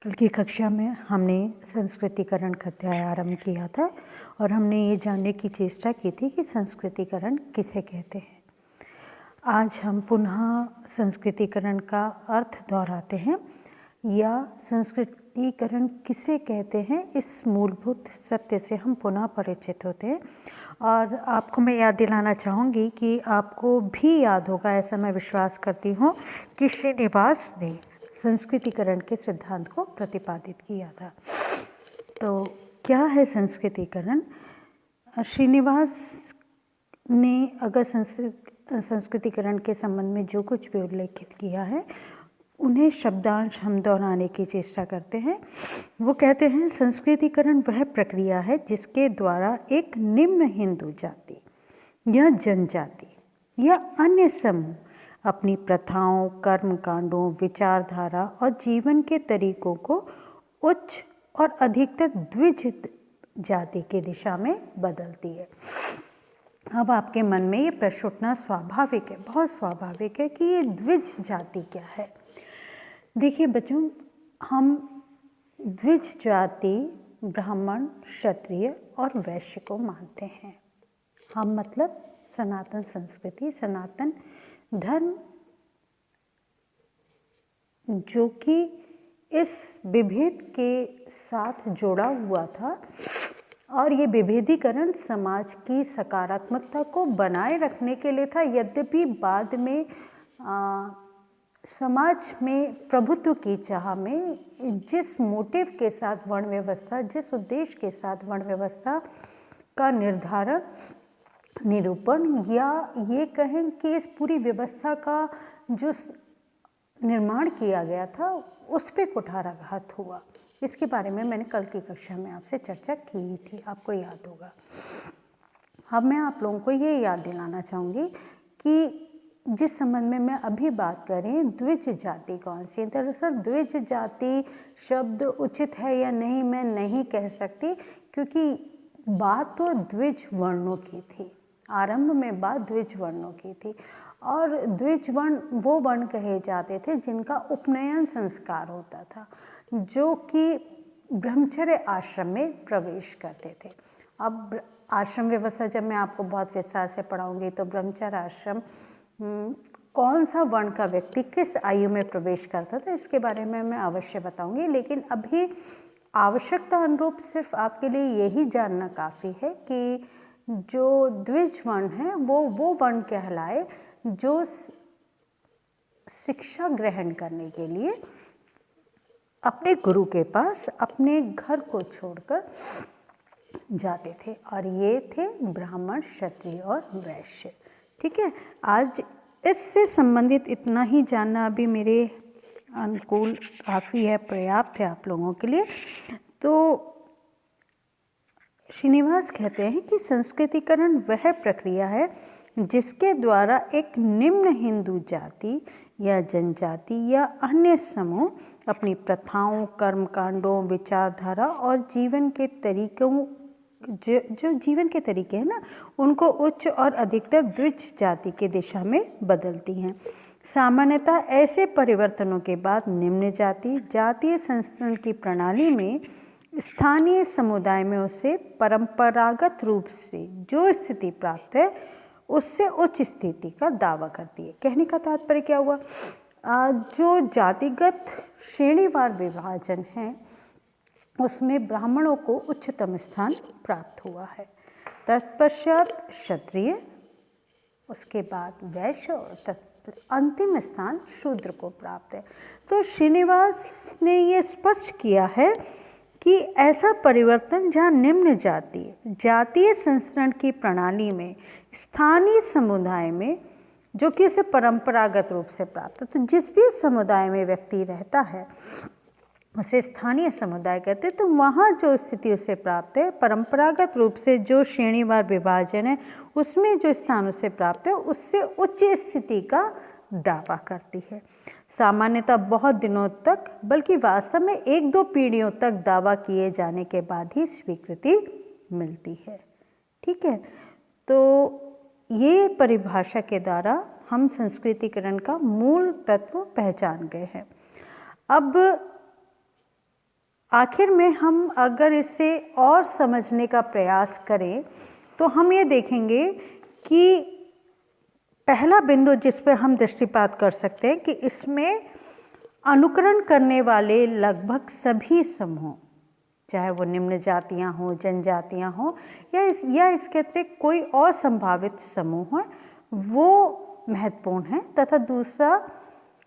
कल की कक्षा में हमने संस्कृतिकरण का अध्याय आरंभ किया था और हमने ये जानने की चेष्टा की थी कि संस्कृतिकरण किसे कहते हैं। आज हम पुनः संस्कृतिकरण का अर्थ दोहराते हैं या संस्कृतिकरण किसे कहते हैं, इस मूलभूत सत्य से हम पुनः परिचित होते हैं। और आपको मैं याद दिलाना चाहूँगी कि आपको भी याद होगा, ऐसा मैं विश्वास करती हूँ, कि श्रीनिवास ने संस्कृतिकरण के सिद्धांत को प्रतिपादित किया था। तो क्या है संस्कृतिकरण? श्रीनिवास ने अगर संस्कृतिकरण के संबंध में जो कुछ भी उल्लेखित किया है उन्हें शब्दांश हम दोहराने की चेष्टा करते हैं। वो कहते हैं संस्कृतिकरण वह प्रक्रिया है जिसके द्वारा एक निम्न हिंदू जाति या जनजाति या अन्य समूह अपनी प्रथाओं, कर्मकांडों, विचारधारा और जीवन के तरीकों को उच्च और अधिकतर द्विज जाति की दिशा में बदलती है। अब आपके मन में ये प्रश्न उठना स्वाभाविक है, बहुत स्वाभाविक है कि ये द्विज जाति क्या है। देखिए बच्चों, हम द्विज जाति ब्राह्मण, क्षत्रिय और वैश्य को मानते हैं। हम मतलब सनातन संस्कृति, सनातन धर्म, जो कि इस विभेद के साथ जुड़ा हुआ था। और ये विभेदीकरण समाज की सकारात्मकता को बनाए रखने के लिए था, यद्यपि बाद में समाज में प्रभुत्व की चाह में जिस मोटिव के साथ वर्ण व्यवस्था, जिस उद्देश्य के साथ वर्ण व्यवस्था का निर्धारण, निरूपण या ये कहें कि इस पूरी व्यवस्था का जो निर्माण किया गया था उस पर कुठाराघात हुआ, इसके बारे में मैंने कल की कक्षा में आपसे चर्चा की थी, आपको याद होगा। अब मैं आप लोगों को ये याद दिलाना चाहूँगी कि जिस संबंध में मैं अभी बात कर रही हूँ, द्विज जाति कौन सी है। दरअसल द्विज जाति शब्द उचित है या नहीं मैं नहीं कह सकती, क्योंकि बात तो द्विज वर्णों की थी। आरंभ में बात द्विज वर्णों की थी और द्विज वर्ण वो वर्ण कहे जाते थे जिनका उपनयन संस्कार होता था, जो कि ब्रह्मचर्य आश्रम में प्रवेश करते थे। अब आश्रम व्यवस्था जब मैं आपको बहुत विस्तार से पढ़ाऊंगी तो ब्रह्मचर्य आश्रम कौन सा वर्ण का व्यक्ति किस आयु में प्रवेश करता था इसके बारे में मैं अवश्य बताऊंगी, लेकिन अभी आवश्यकता अनुरूप सिर्फ आपके लिए यही जानना काफ़ी है कि जो द्विज वर्ण है वो वर्ण कहलाए जो शिक्षा ग्रहण करने के लिए अपने गुरु के पास अपने घर को छोड़कर जाते थे, और ये थे ब्राह्मण, क्षत्रिय और वैश्य। ठीक है, आज इससे संबंधित इतना ही जानना अभी मेरे अनुकूल काफ़ी है, पर्याप्त है आप लोगों के लिए। तो श्रीनिवास कहते हैं कि संस्कृतिकरण वह प्रक्रिया है जिसके द्वारा एक निम्न हिंदू जाति या जनजाति या अन्य समूह अपनी प्रथाओं, कर्मकांडों, विचारधारा और जीवन के तरीकों, जो जीवन के तरीके हैं ना, उनको उच्च और अधिकतर द्विज जाति की दिशा में बदलती हैं। सामान्यतः ऐसे परिवर्तनों के बाद निम्न जाति जातीय संस्करण की प्रणाली में स्थानीय समुदाय में उसे परंपरागत रूप से जो स्थिति प्राप्त है उससे उच्च स्थिति का दावा करती है। कहने का तात्पर्य क्या हुआ? जो जातिगत श्रेणीवार विभाजन है उसमें ब्राह्मणों को उच्चतम स्थान प्राप्त हुआ है, तत्पश्चात क्षत्रिय, उसके बाद वैश्य और अंतिम स्थान शूद्र को प्राप्त है। तो श्रीनिवास ने ये स्पष्ट किया है कि ऐसा परिवर्तन जहाँ निम्न जातीय संस्करण की प्रणाली में स्थानीय समुदाय में, जो कि इसे परंपरागत रूप से प्राप्त है, तो जिस भी समुदाय में व्यक्ति रहता है उसे स्थानीय समुदाय कहते हैं, तो वहाँ जो स्थिति उसे प्राप्त है परंपरागत रूप से जो श्रेणीवार विभाजन है उसमें जो स्थान उसे प्राप्त है उससे उच्च स्थिति का दावा करती है। सामान्यतः बहुत दिनों तक, बल्कि वास्तव में 1-2 पीढ़ियों तक दावा किए जाने के बाद ही स्वीकृति मिलती है। ठीक है, तो ये परिभाषा के द्वारा हम संस्कृतिकरण का मूल तत्व पहचान गए हैं। अब आखिर में हम अगर इसे और समझने का प्रयास करें तो हम ये देखेंगे कि पहला बिंदु जिस पर हम दृष्टिपात कर सकते हैं कि इसमें अनुकरण करने वाले लगभग सभी समूह, चाहे वो निम्न जातियाँ हों, जनजातियाँ हों या इसके अतिरिक्त कोई और संभावित समूह है, वो महत्वपूर्ण है। तथा दूसरा,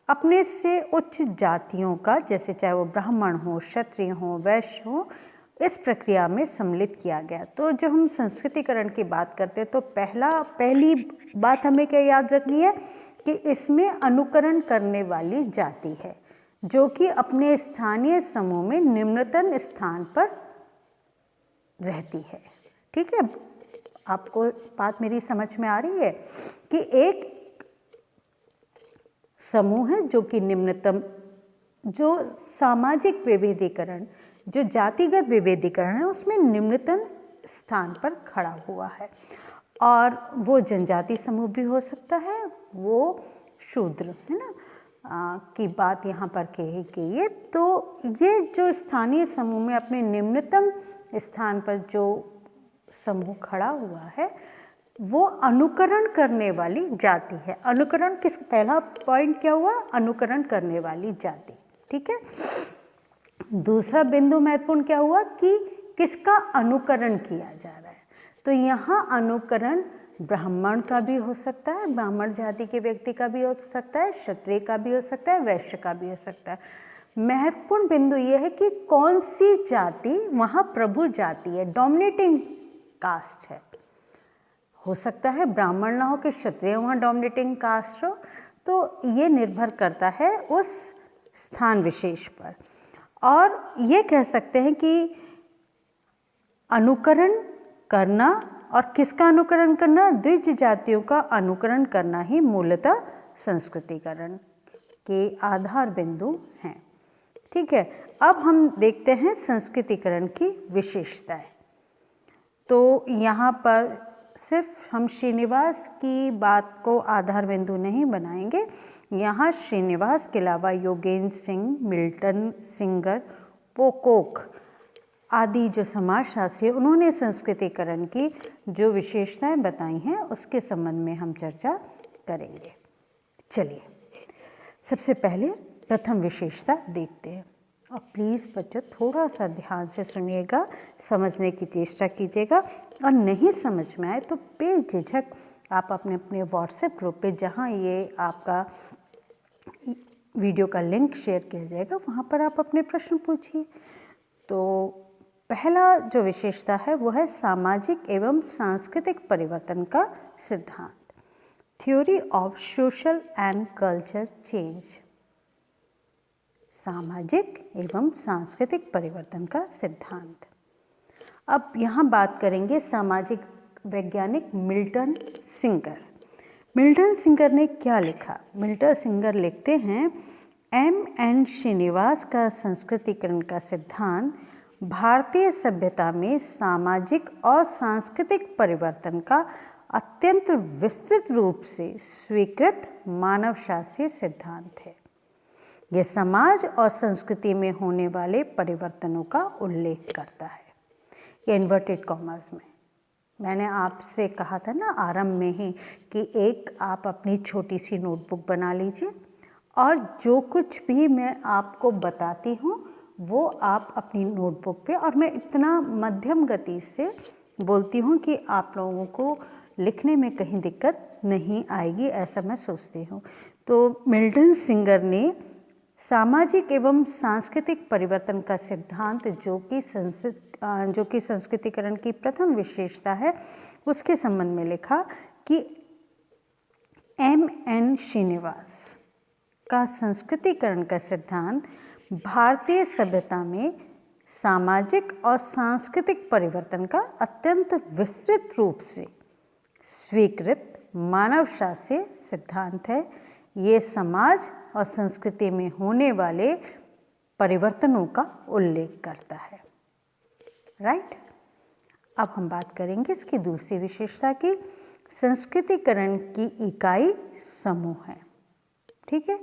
अपने से उच्च जातियों का, जैसे चाहे वो ब्राह्मण हो, क्षत्रिय हो, वैश्य हो, इस प्रक्रिया में सम्मिलित किया गया। तो जब हम संस्कृतिकरण की बात करते हैं तो पहली बात हमें क्या याद रखनी है कि इसमें अनुकरण करने वाली जाति है जो कि अपने स्थानीय समूह में निम्नतम स्थान पर रहती है। ठीक है, आपको बात मेरी समझ में आ रही है कि एक समूह है जो कि निम्नतम, जो सामाजिक विभेदीकरण, जो जातिगत विभेदीकरण है, उसमें निम्नतम स्थान पर खड़ा हुआ है। और वो जनजाति समूह भी हो सकता है, वो शूद्र, है ना, की बात यहाँ पर कही गई है। तो ये जो स्थानीय समूह में अपने निम्नतम स्थान पर जो समूह खड़ा हुआ है वो अनुकरण करने वाली जाति है। अनुकरण किस, पहला पॉइंट क्या हुआ, अनुकरण करने वाली जाति। ठीक है, दूसरा बिंदु महत्वपूर्ण क्या हुआ कि किसका अनुकरण किया जा रहा है। तो यहाँ अनुकरण ब्राह्मण का भी हो सकता है, ब्राह्मण जाति के व्यक्ति का भी हो सकता है, क्षत्रिय का भी हो सकता है, वैश्य का भी हो सकता है। महत्वपूर्ण बिंदु यह है कि कौन सी जाति वहाँ प्रभु जाति है, डोमिनेटिंग कास्ट है। हो सकता है ब्राह्मण ना हो कि क्षत्रिय वहाँ डोमिनेटिंग कास्ट हो। तो ये निर्भर करता है उस स्थान विशेष पर। और ये कह सकते हैं कि अनुकरण करना, और किसका अनुकरण करना, द्विज जातियों का अनुकरण करना ही मूलतः संस्कृतिकरण के आधार बिंदु हैं। ठीक है, अब हम देखते हैं संस्कृतिकरण की विशेषताएं। तो यहाँ पर सिर्फ हम श्रीनिवास की बात को आधार बिंदु नहीं बनाएंगे, यहाँ श्रीनिवास के अलावा योगेंद्र सिंह, मिल्टन, सिंगर, पोकोक आदि जो समाजशास्त्री हैं, उन्होंने संस्कृतिकरण की जो विशेषताएं बताई हैं उसके संबंध में हम चर्चा करेंगे। चलिए, सबसे पहले प्रथम विशेषता देखते हैं। और प्लीज़ बच्चों थोड़ा सा ध्यान से सुनिएगा, समझने की चेष्टा कीजिएगा, और नहीं समझ में आए तो बेझिझक आप अपने अपने व्हाट्सएप ग्रुप पे, जहाँ ये आपका वीडियो का लिंक शेयर किया जाएगा, वहाँ पर आप अपने प्रश्न पूछिए। तो पहला जो विशेषता है वो है सामाजिक एवं सांस्कृतिक परिवर्तन का सिद्धांत, theory of social and culture change. सामाजिक एवं सांस्कृतिक परिवर्तन का सिद्धांत। अब यहाँ बात करेंगे सामाजिक वैज्ञानिक मिल्टन सिंगर। मिल्टन सिंगर ने क्या लिखा? मिल्टन सिंगर लिखते हैं, M.N. श्रीनिवास का संस्कृतिकरण का सिद्धांत भारतीय सभ्यता में सामाजिक और सांस्कृतिक परिवर्तन का अत्यंत विस्तृत रूप से स्वीकृत मानवशास्त्रीय सिद्धांत है। यह समाज और संस्कृति में होने वाले परिवर्तनों का उल्लेख करता है। ये इन्वर्टेड कॉमर्स में, मैंने आपसे कहा था ना आरंभ में ही कि एक आप अपनी छोटी सी नोटबुक बना लीजिए और जो कुछ भी मैं आपको बताती हूँ वो आप अपनी नोटबुक पे, और मैं इतना मध्यम गति से बोलती हूँ कि आप लोगों को लिखने में कहीं दिक्कत नहीं आएगी, ऐसा मैं सोचती हूँ। तो मिल्टन सिंगर ने सामाजिक एवं सांस्कृतिक परिवर्तन का सिद्धांत, जो कि संस्कृतिकरण की प्रथम विशेषता है, उसके संबंध में लिखा कि M.N. श्रीनिवास का संस्कृतिकरण का सिद्धांत भारतीय सभ्यता में सामाजिक और सांस्कृतिक परिवर्तन का अत्यंत विस्तृत रूप से स्वीकृत मानवशास्त्रीय सिद्धांत है। ये समाज और संस्कृति में होने वाले परिवर्तनों का उल्लेख करता है। राइट, अब हम बात करेंगे इसकी दूसरी विशेषता की। संस्कृतिकरण की इकाई समूह है। ठीक है,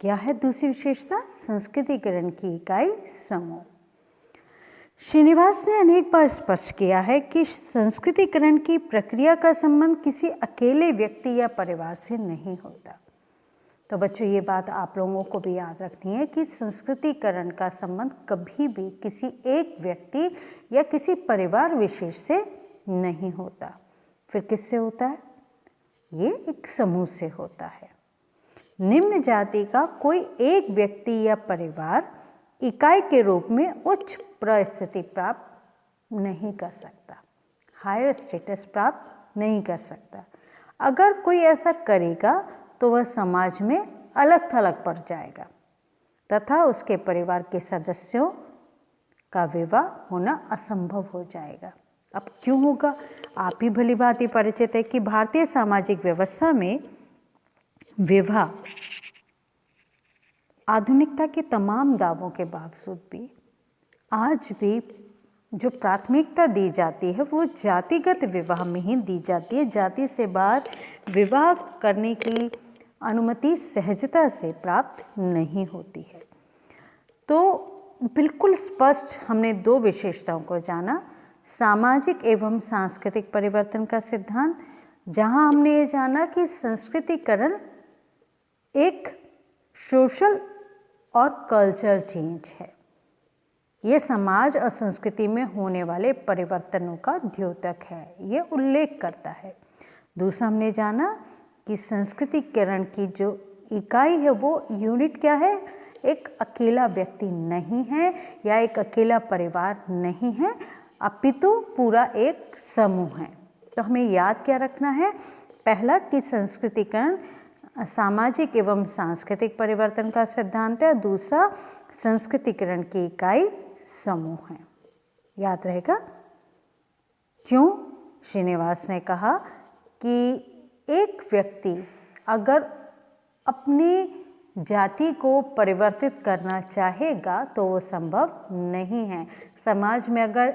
क्या है दूसरी विशेषता? संस्कृतिकरण की इकाई समूह। श्रीनिवास ने अनेक बार स्पष्ट किया है कि संस्कृतिकरण की प्रक्रिया का संबंध किसी अकेले व्यक्ति या परिवार से नहीं होता। तो बच्चों, ये बात आप लोगों को भी याद रखनी है कि संस्कृतिकरण का संबंध कभी भी किसी एक व्यक्ति या किसी परिवार विशेष से नहीं होता। फिर किससे होता है? ये एक समूह से होता है। निम्न जाति का कोई एक व्यक्ति या परिवार इकाई के रूप में उच्च परिस्थिति प्राप्त नहीं कर सकता, हायर स्टेटस प्राप्त नहीं कर सकता। अगर कोई ऐसा करेगा तो वह समाज में अलग थलग पड़ जाएगा तथा उसके परिवार के सदस्यों का विवाह होना असंभव हो जाएगा। अब क्यों होगा? आप ही भली भांति परिचित है कि भारतीय सामाजिक व्यवस्था में विवाह आधुनिकता के तमाम दावों के बावजूद भी आज भी जो प्राथमिकता दी जाती है वो जातिगत विवाह में ही दी जाती है। जाति से बाहर विवाह करने की अनुमति सहजता से प्राप्त नहीं होती है। तो बिल्कुल स्पष्ट हमने दो विशेषताओं को जाना, सामाजिक एवं सांस्कृतिक परिवर्तन का सिद्धांत, जहां हमने ये जाना कि संस्कृतिकरण एक सोशल और कल्चर चेंज है। ये समाज और संस्कृति में होने वाले परिवर्तनों का द्योतक है, ये उल्लेख करता है। दूसरा हमने जाना कि संस्कृतिकरण की जो इकाई है वो यूनिट क्या है? एक अकेला व्यक्ति नहीं है या एक अकेला परिवार नहीं है, अपितु पूरा एक समूह है। तो हमें याद क्या रखना है? पहला कि संस्कृतिकरण सामाजिक एवं सांस्कृतिक परिवर्तन का सिद्धांत है। दूसरा, संस्कृतिकरण की इकाई समूह है। याद रहेगा? क्यों? श्रीनिवास ने कहा कि एक व्यक्ति अगर अपनी जाति को परिवर्तित करना चाहेगा तो वो संभव नहीं है। समाज में अगर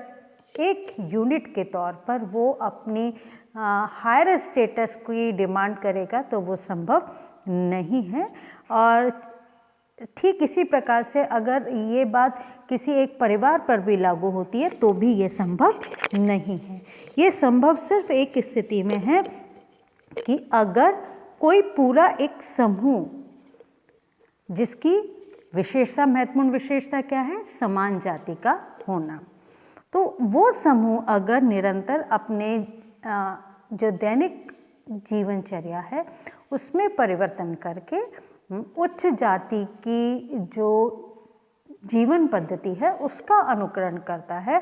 एक यूनिट के तौर पर वो अपनी हायर स्टेटस की डिमांड करेगा तो वो संभव नहीं है। और ठीक इसी प्रकार से अगर ये बात किसी एक परिवार पर भी लागू होती है तो भी ये संभव नहीं है। ये संभव सिर्फ एक स्थिति में है कि अगर कोई पूरा एक समूह, जिसकी विशेषता, महत्वपूर्ण विशेषता क्या है? समान जाति का होना, तो वो समूह अगर निरंतर अपने जो दैनिक जीवनचर्या है उसमें परिवर्तन करके उच्च जाति की जो जीवन पद्धति है उसका अनुकरण करता है,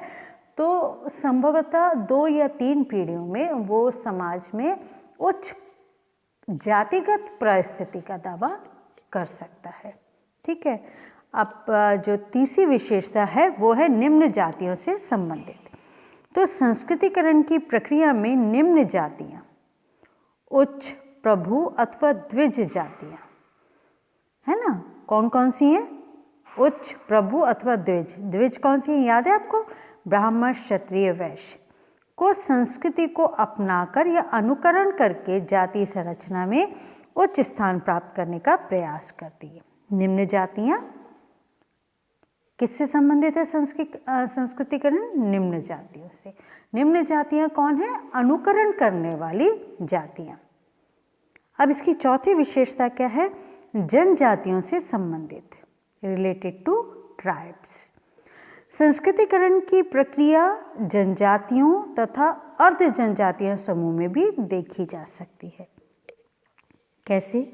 तो संभवतः 2 या 3 पीढ़ियों में वो समाज में उच्च जातिगत परिस्थिति का दावा कर सकता है। ठीक है। अब जो तीसरी विशेषता है वो है निम्न जातियों से संबंधित। तो संस्कृतिकरण की प्रक्रिया में निम्न जातियां, उच्च, प्रभु अथवा द्विज जातियां, है ना? कौन कौन सी हैं? उच्च, प्रभु अथवा द्विज। द्विज कौन सी है? याद है आपको? ब्राह्मण, क्षत्रिय, वैश्य को संस्कृति को अपनाकर या अनुकरण करके जाति संरचना में उच्च स्थान प्राप्त करने का प्रयास करती है। निम्न जातियां किससे संबंधित है? संस्कृतिकरण निम्न जातियों से। निम्न जातियां कौन है? अनुकरण करने वाली जातियां। अब इसकी चौथी विशेषता क्या है? जनजातियों से संबंधित, रिलेटेड टू ट्राइब्स। संस्कृतिकरण की प्रक्रिया जनजातियों तथा अर्ध जनजातीय समूह में भी देखी जा सकती है। कैसे?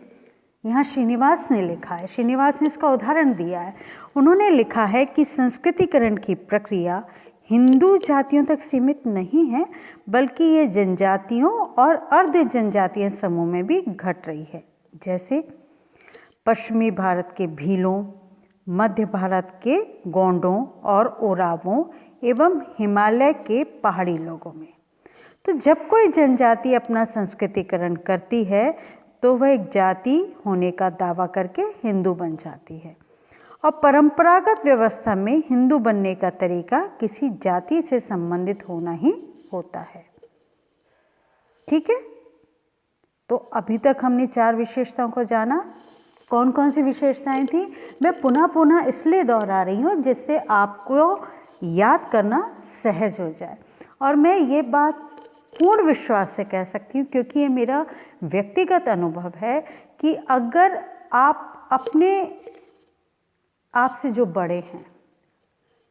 यहाँ श्रीनिवास ने लिखा है, श्रीनिवास ने इसका उदाहरण दिया है। उन्होंने लिखा है कि संस्कृतिकरण की प्रक्रिया हिंदू जातियों तक सीमित नहीं है, बल्कि ये जनजातियों और अर्ध जनजातीय समूह में भी घट रही है। जैसे पश्चिमी भारत के भीलों, मध्य भारत के गोंडों और ओरावों एवं हिमालय के पहाड़ी लोगों में। तो जब कोई जनजाति अपना संस्कृतिकरण करती है तो वह एक जाति होने का दावा करके हिंदू बन जाती है, और परंपरागत व्यवस्था में हिंदू बनने का तरीका किसी जाति से संबंधित होना ही होता है। ठीक है। तो अभी तक हमने 4 विशेषताओं को जाना। कौन कौन सी विशेषताएं थी, मैं पुनः पुनः इसलिए दोहरा रही हूँ जिससे आपको याद करना सहज हो जाए। और मैं ये बात पूर्ण विश्वास से कह सकती हूँ, क्योंकि ये मेरा व्यक्तिगत अनुभव है कि अगर आप अपने आप से जो बड़े हैं,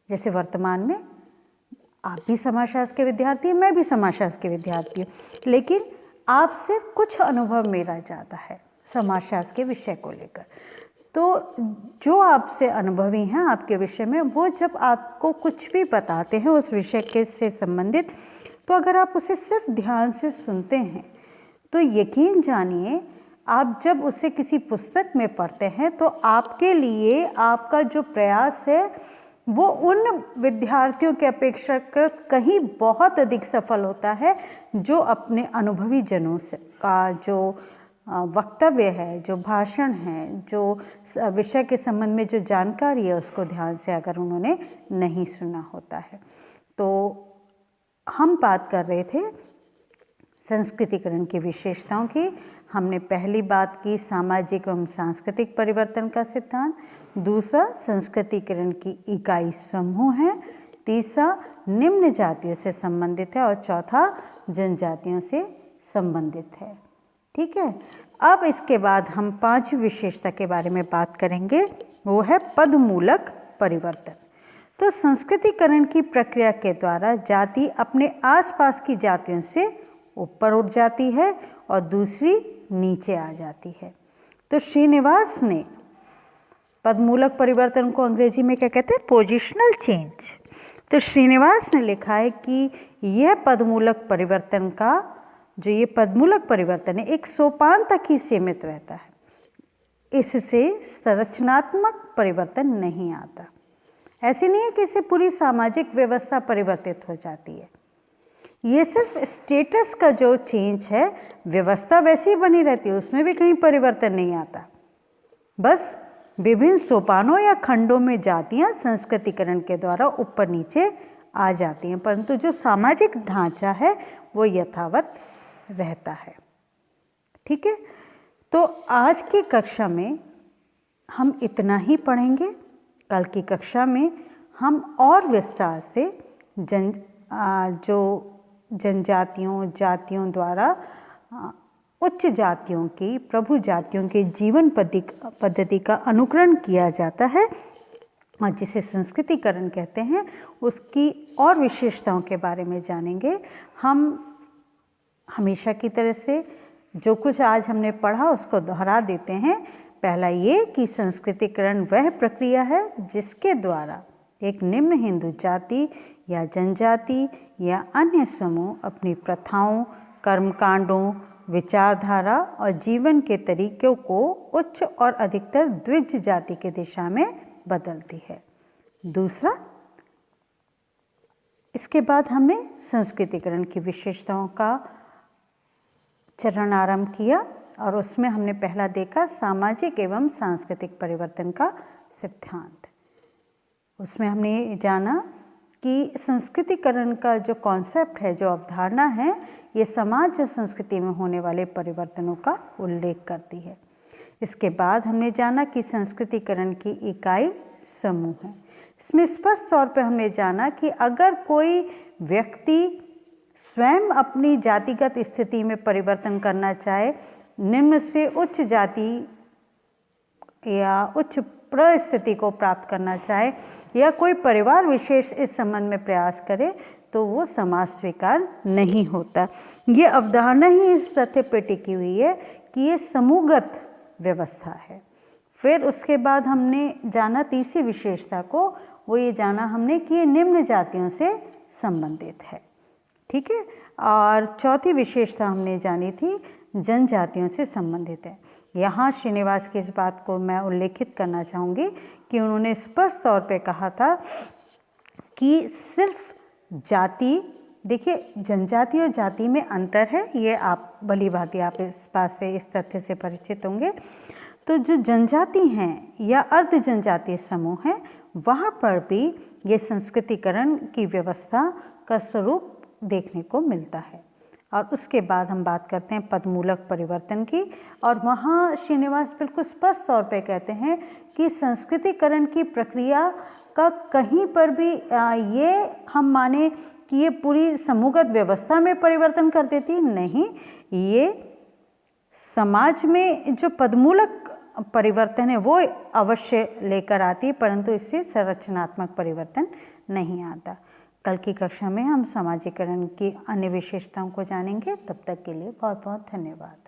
जैसे वर्तमान में आप भी समाजशास्त्र के विद्यार्थी हैं, मैं भी समाजशास्त्र के विद्यार्थी हूँ, लेकिन आपसे कुछ अनुभव मेरा ज़्यादा है समाजशास्त्र के विषय को लेकर। तो जो आपसे अनुभवी हैं आपके विषय में, वो जब आपको कुछ भी बताते हैं उस विषय के से संबंधित, तो अगर आप उसे सिर्फ ध्यान से सुनते हैं तो यकीन जानिए आप जब उसे किसी पुस्तक में पढ़ते हैं तो आपके लिए आपका जो प्रयास है वो उन विद्यार्थियों के अपेक्षाकृत कहीं बहुत अधिक सफल होता है जो अपने अनुभवी जनों से का जो वक्तव्य है, जो भाषण है, जो विषय के संबंध में जो जानकारी है उसको ध्यान से अगर उन्होंने नहीं सुना होता है। तो हम बात कर रहे थे संस्कृतिकरण की विशेषताओं की। हमने पहली बात की सामाजिक एवं सांस्कृतिक परिवर्तन का सिद्धांत, दूसरा संस्कृतिकरण की इकाई समूह है, तीसरा निम्न जातियों से संबंधित है और चौथा जनजातियों से संबंधित है। ठीक है, अब इसके बाद हम पांचवी विशेषता के बारे में बात करेंगे, वो है पदमूलक परिवर्तन। तो संस्कृतिकरण की प्रक्रिया के द्वारा जाति अपने आसपास की जातियों से ऊपर उठ जाती है और दूसरी नीचे आ जाती है। तो श्रीनिवास ने पदमूलक परिवर्तन को अंग्रेजी में क्या कहते हैं, पोजिशनल चेंज। तो श्रीनिवास ने लिखा है कि यह पदमूलक परिवर्तन का जो ये पदमूलक परिवर्तन है एक सोपान तक ही सीमित रहता है, इससे संरचनात्मक परिवर्तन नहीं आता। ऐसे नहीं है कि इससे पूरी सामाजिक व्यवस्था परिवर्तित हो जाती है, ये सिर्फ स्टेटस का जो चेंज है, व्यवस्था वैसी ही बनी रहती है, उसमें भी कहीं परिवर्तन नहीं आता। बस विभिन्न सोपानों या खंडों में जातियां संस्कृतिकरण के द्वारा ऊपर नीचे आ जाती हैं, परंतु जो सामाजिक ढांचा है वो यथावत रहता है। ठीक है, तो आज की कक्षा में हम इतना ही पढ़ेंगे। कल की कक्षा में हम और विस्तार से जो जनजातियों जातियों द्वारा उच्च जातियों की प्रभु जातियों के जीवन पद्धति का अनुकरण किया जाता है और जिसे संस्कृतिकरण कहते हैं, उसकी और विशेषताओं के बारे में जानेंगे। हम हमेशा की तरह से जो कुछ आज हमने पढ़ा उसको दोहरा देते हैं। पहला ये कि संस्कृतिकरण वह प्रक्रिया है जिसके द्वारा एक निम्न हिंदू जाति या जनजाति या अन्य समूह अपनी प्रथाओं, कर्मकांडों, विचारधारा और जीवन के तरीकों को उच्च और अधिकतर द्विज जाति की दिशा में बदलती है। दूसरा, इसके बाद हमने संस्कृतिकरण की विशेषताओं का चरण आरंभ किया और उसमें हमने पहला देखा सामाजिक एवं सांस्कृतिक परिवर्तन का सिद्धांत। उसमें हमने जाना कि संस्कृतिकरण का जो कॉन्सेप्ट है, जो अवधारणा है, ये समाज और संस्कृति में होने वाले परिवर्तनों का उल्लेख करती है। इसके बाद हमने जाना कि संस्कृतिकरण की इकाई समूह है। इसमें स्पष्ट तौर पे हमने जाना कि अगर कोई व्यक्ति स्वयं अपनी जातिगत स्थिति में परिवर्तन करना चाहे, निम्न से उच्च जाति या उच्च परिस्थिति को प्राप्त करना चाहे या कोई परिवार विशेष इस संबंध में प्रयास करे, तो वो समाज स्वीकार नहीं होता। ये अवधारणा ही इस तथ्य पे टिकी हुई है कि ये समूहगत व्यवस्था है। फिर उसके बाद हमने जाना तीसरी विशेषता को, वो ये जाना हमने कि ये निम्न जातियों से संबंधित है। ठीक है, और चौथी विशेषता हमने जानी थी जनजातियों से संबंधित है। यहाँ श्रीनिवास की इस बात को मैं उल्लेखित करना चाहूँगी कि उन्होंने स्पष्ट तौर पे कहा था कि सिर्फ जाति, देखिए जनजाति और जाति में अंतर है, ये आप भली भांति आप इस बात से इस तथ्य से परिचित होंगे। तो जो जनजाति हैं या अर्ध जनजातीय समूह हैं, वहाँ पर भी ये संस्कृतिकरण की व्यवस्था का स्वरूप देखने को मिलता है। और उसके बाद हम बात करते हैं पदमूलक परिवर्तन की। और वहाँ श्रीनिवास बिल्कुल स्पष्ट तौर पे कहते हैं कि संस्कृतिकरण की प्रक्रिया का कहीं पर भी ये हम माने कि ये पूरी समूहगत व्यवस्था में परिवर्तन कर देती, नहीं, ये समाज में जो पदमूलक परिवर्तन है वो अवश्य लेकर आती है, परंतु इससे संरचनात्मक परिवर्तन नहीं आता। कल की कक्षा में हम समाजीकरण की अन्य विशेषताओं को जानेंगे। तब तक के लिए बहुत बहुत धन्यवाद।